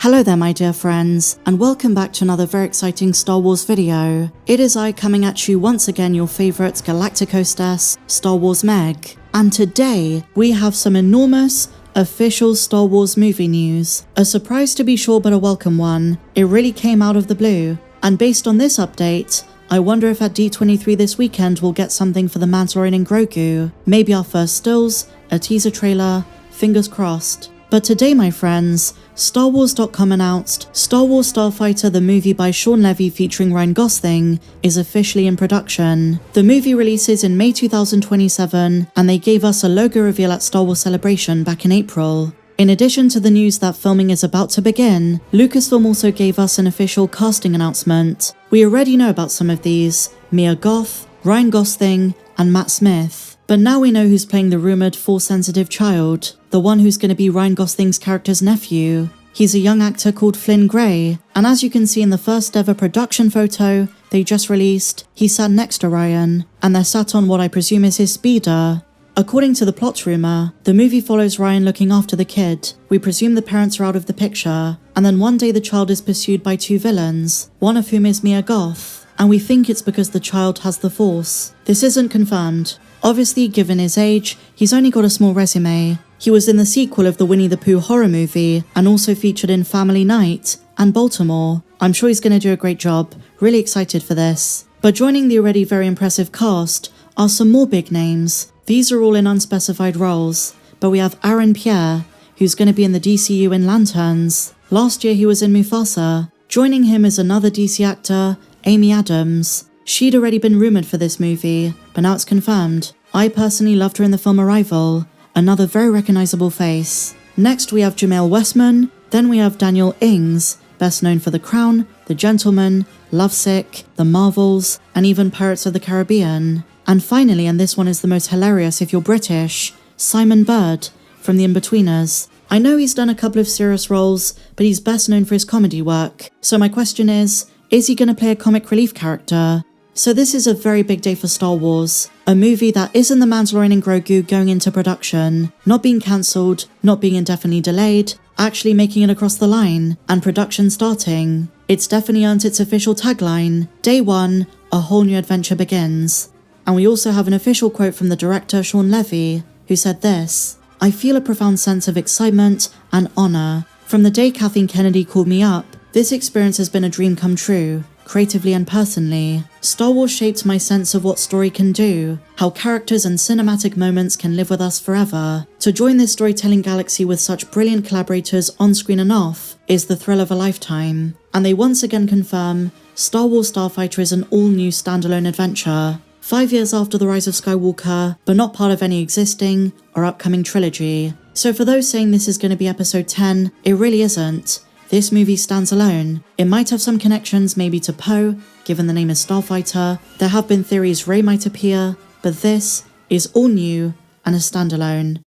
Hello there my dear friends, and welcome back to another very exciting Star Wars video. It is I coming at you once again, your favourite galactic hostess, Star Wars Meg. And today, we have some enormous, official Star Wars movie news. A surprise to be sure, but a welcome one. It really came out of the blue. And based on this update, I wonder if at D23 this weekend we'll get something for the Mandalorian and Grogu. Maybe our first stills, a teaser trailer, fingers crossed. But today, my friends, StarWars.com announced Star Wars Starfighter, the movie by Shawn Levy featuring Ryan Gosling, is officially in production. The movie releases in May 2027, and they gave us a logo reveal at Star Wars Celebration back in April. In addition to the news that filming is about to begin, Lucasfilm also gave us an official casting announcement. We already know about some of these: Mia Goth, Ryan Gosling, and Matt Smith. But now we know who's playing the rumoured Force-sensitive child, the one who's going to be Ryan Gosling's character's nephew. He's a young actor called Flynn Gray, and as you can see in the first ever production photo they just released, he sat next to Ryan, and they're sat on what I presume is his speeder. According to the plot rumour, the movie follows Ryan looking after the kid. We presume the parents are out of the picture, and then one day the child is pursued by two villains, one of whom is Mia Goth, and we think it's because the child has the Force. This isn't confirmed. Obviously, given his age, he's only got a small resume. He was in the sequel of the Winnie the Pooh horror movie, and also featured in Family Night and Baltimore. I'm sure he's going to do a great job. Really excited for this. But joining the already very impressive cast are some more big names. These are all in unspecified roles, but we have Aaron Pierre, who's going to be in the DCU in Lanterns. Last year he was in Mufasa. Joining him is another DC actor, Amy Adams. She'd already been rumoured for this movie, but now it's confirmed. I personally loved her in the film Arrival, another very recognisable face. Next we have Jamel Westman, then we have Daniel Ings, best known for The Crown, The Gentleman, Lovesick, The Marvels, and even Pirates of the Caribbean. And finally, and this one is the most hilarious if you're British, Simon Bird from The Inbetweeners. I know he's done a couple of serious roles, but he's best known for his comedy work. So my question is he going to play a comic relief character? So this is a very big day for Star Wars, a movie that isn't The Mandalorian and Grogu going into production, not being cancelled, not being indefinitely delayed, actually making it across the line, and production starting. It's definitely earned its official tagline, Day One, a whole new adventure begins. And we also have an official quote from the director Shawn Levy, who said this: "I feel a profound sense of excitement and honour. From the day Kathleen Kennedy called me up, this experience has been a dream come true. Creatively and personally. Star Wars shaped my sense of what story can do, how characters and cinematic moments can live with us forever. To join this storytelling galaxy with such brilliant collaborators on screen and off is the thrill of a lifetime." And they once again confirm Star Wars Starfighter is an all-new standalone adventure, 5 years after the rise of Skywalker, but not part of any existing or upcoming trilogy. So for those saying this is going to be episode 10, it really isn't. This movie stands alone. It might have some connections maybe to Poe, given the name is Starfighter. There have been theories Rey might appear, but this is all new and a standalone.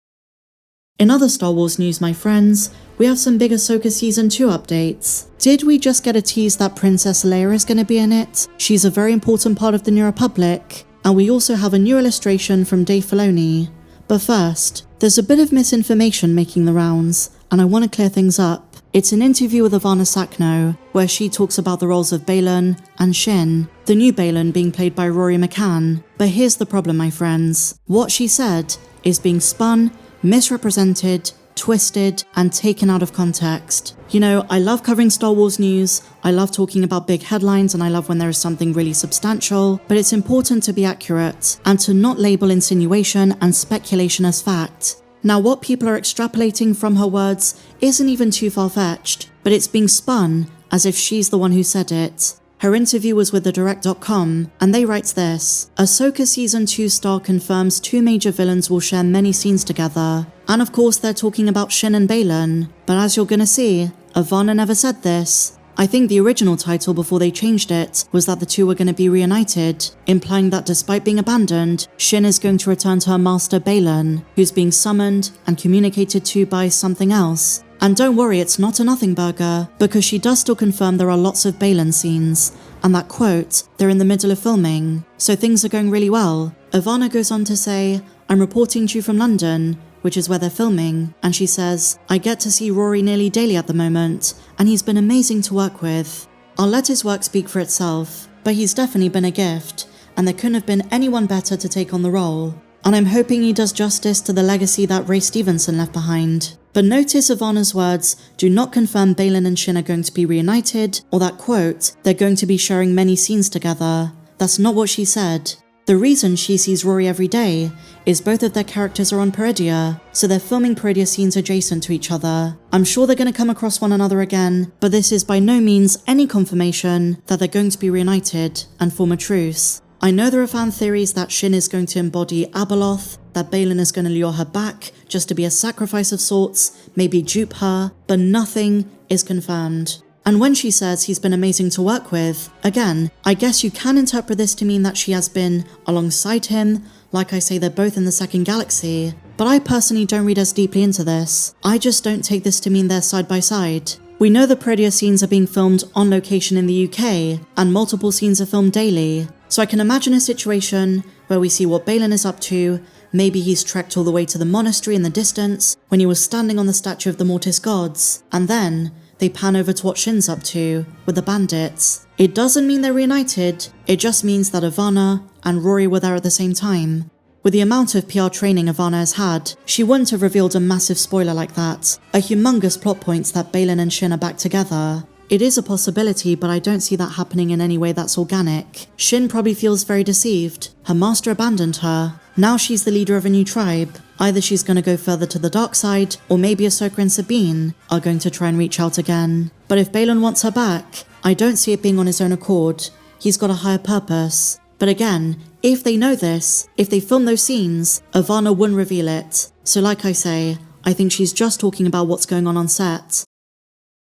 In other Star Wars news, my friends, we have some big Ahsoka Season 2 updates. Did we just get a tease that Princess Leia is going to be in it? She's a very important part of the New Republic. And we also have a new illustration from Dave Filoni. But first, there's a bit of misinformation making the rounds, and I want to clear things up. It's an interview with Ivanna Sakhno, where she talks about the roles of Baylan and Shin, the new Baylan being played by Rory McCann. But here's the problem, my friends. What she said is being spun, misrepresented, twisted, and taken out of context. You know, I love covering Star Wars news, I love talking about big headlines, and I love when there is something really substantial, but it's important to be accurate, and to not label insinuation and speculation as fact. Now, what people are extrapolating from her words isn't even too far-fetched, but it's being spun as if she's the one who said it. Her interview was with TheDirect.com, and they write this: Ahsoka Season 2 star confirms two major villains will share many scenes together. And of course they're talking about Shin and Baylan, but as you're gonna see, Ivanna never said this. I think the original title before they changed it was that the two were going to be reunited, implying that despite being abandoned, Shin is going to return to her master Baylan, who's being summoned and communicated to by something else. And don't worry, it's not a nothing burger, because she does still confirm there are lots of Baylan scenes, and that quote, they're in the middle of filming, so things are going really well. Ivanna goes on to say, "I'm reporting to you from London. which is where they're filming, and she says, "I get to see Rory nearly daily at the moment, and he's been amazing to work with. I'll let his work speak for itself, but he's definitely been a gift, and there couldn't have been anyone better to take on the role. And I'm hoping he does justice to the legacy that Ray Stevenson left behind." But notice Ivanna's words do not confirm Baylan and Shin are going to be reunited, or that, quote, "they're going to be sharing many scenes together." That's not what she said. The reason she sees Rory every day is both of their characters are on Peridea, so they're filming Peridea scenes adjacent to each other. I'm sure they're going to come across one another again, but this is by no means any confirmation that they're going to be reunited and form a truce. I know there are fan theories that Shin is going to embody Abeloth, that Baylan is going to lure her back just to be a sacrifice of sorts, maybe dupe her, but nothing is confirmed. And when she says he's been amazing to work with, again, I guess you can interpret this to mean that she has been alongside him. Like I say, they're both in the second galaxy, but I personally don't read as deeply into this. I just don't take this to mean they're side by side. We know the Peridea scenes are being filmed on location in the UK, and multiple scenes are filmed daily. So I can imagine a situation where we see what Baylan is up to. Maybe he's trekked all the way to the monastery in the distance when he was standing on the statue of the Mortis gods, and then they pan over to what Shin's up to with the bandits. It doesn't mean they're reunited, it just means that Ivanna and Rory were there at the same time. With the amount of PR training Ivanna has had, she wouldn't have revealed a massive spoiler like that, a humongous plot point that Baylan and Shin are back together. It is a possibility, but I don't see that happening in any way that's organic. Shin probably feels very deceived. Her master abandoned her. Now she's the leader of a new tribe. Either she's going to go further to the dark side, or maybe Ahsoka and Sabine are going to try and reach out again. But if Baylan wants her back, I don't see it being on his own accord. He's got a higher purpose. But again, if they know this, if they film those scenes, Ivanna wouldn't reveal it. So like I say, I think she's just talking about what's going on set.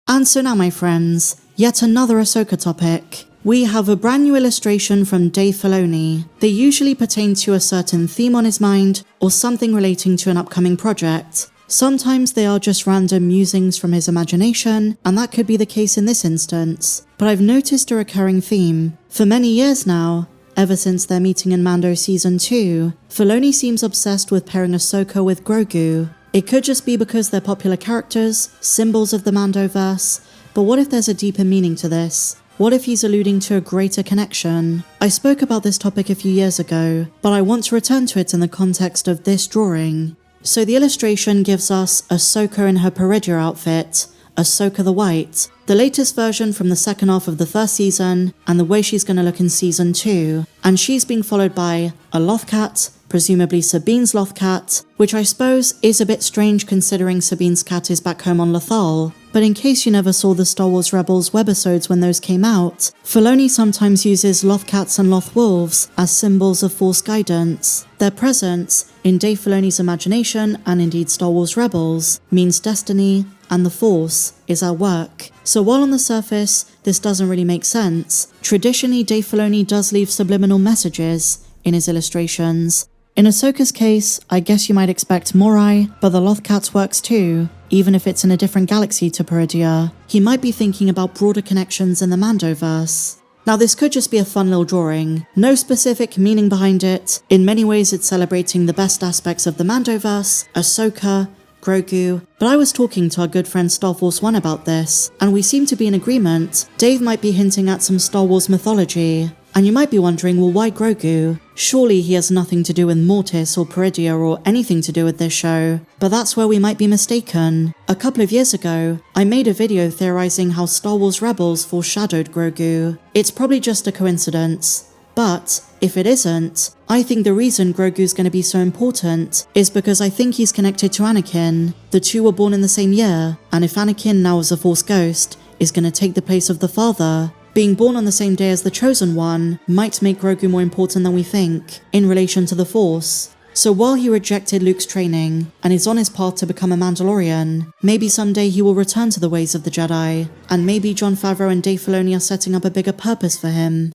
And so now, my friends, yet another Ahsoka topic. We have a brand new illustration from Dave Filoni. They usually pertain to a certain theme on his mind or something relating to an upcoming project. Sometimes they are just random musings from his imagination, and that could be the case in this instance. But I've noticed a recurring theme. For many years now, ever since their meeting in Mando Season 2, Filoni seems obsessed with pairing Ahsoka with Grogu. It could just be because they're popular characters, symbols of the Mandoverse, but what if there's a deeper meaning to this? What if he's alluding to a greater connection? I spoke about this topic a few years ago, but I want to return to it in the context of this drawing. So the illustration gives us Ahsoka in her Peridea outfit, Ahsoka the White, the latest version from the second half of the first season, and the way she's going to look in Season 2. And she's being followed by a Lothcat, presumably Sabine's Lothcat, which I suppose is a bit strange considering Sabine's cat is back home on Lothal. But in case you never saw the Star Wars Rebels webisodes when those came out, Filoni sometimes uses Lothcats and Lothwolves as symbols of Force guidance. Their presence, in Dave Filoni's imagination and indeed Star Wars Rebels, means destiny, and the Force is our work. So while on the surface this doesn't really make sense, traditionally Dave Filoni does leave subliminal messages in his illustrations. In Ahsoka's case, I guess you might expect Morai, but the Lothcat works too, even if it's in a different galaxy to Peridea. He might be thinking about broader connections in the Mandoverse. Now this could just be a fun little drawing, no specific meaning behind it. In many ways it's celebrating the best aspects of the Mandoverse, Ahsoka, Grogu, but I was talking to our good friend Star Force 1 about this, and we seem to be in agreement. Dave might be hinting at some Star Wars mythology. And you might be wondering, well, why Grogu? Surely he has nothing to do with Mortis or Peridea or anything to do with this show. But that's where we might be mistaken. A couple of years ago, I made a video theorizing how Star Wars Rebels foreshadowed Grogu. It's probably just a coincidence. But if it isn't, I think the reason Grogu's going to be so important is because I think he's connected to Anakin. The two were born in the same year, and if Anakin, now as a Force ghost, is going to take the place of the father, being born on the same day as the Chosen One might make Grogu more important than we think, in relation to the Force. So while he rejected Luke's training, and is on his path to become a Mandalorian, maybe someday he will return to the ways of the Jedi, and maybe Jon Favreau and Dave Filoni are setting up a bigger purpose for him.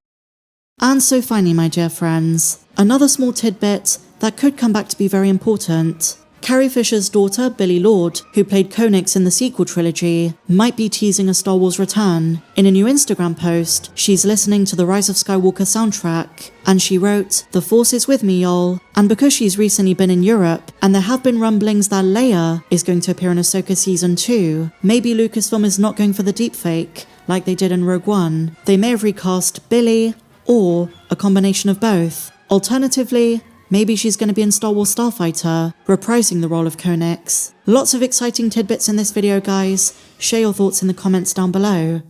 And so finally, my dear friends, another small tidbit that could come back to be very important. Carrie Fisher's daughter, Billie Lourd, who played Konix in the sequel trilogy, might be teasing a Star Wars return. In a new Instagram post, she's listening to the Rise of Skywalker soundtrack, and she wrote, "The Force is with me, y'all." And because she's recently been in Europe, and there have been rumblings that Leia is going to appear in Ahsoka Season 2, maybe Lucasfilm is not going for the deepfake, like they did in Rogue One. They may have recast Billie, or a combination of both. Alternatively, maybe she's going to be in Star Wars Starfighter, reprising the role of Konix. Lots of exciting tidbits in this video, guys. Share your thoughts in the comments down below.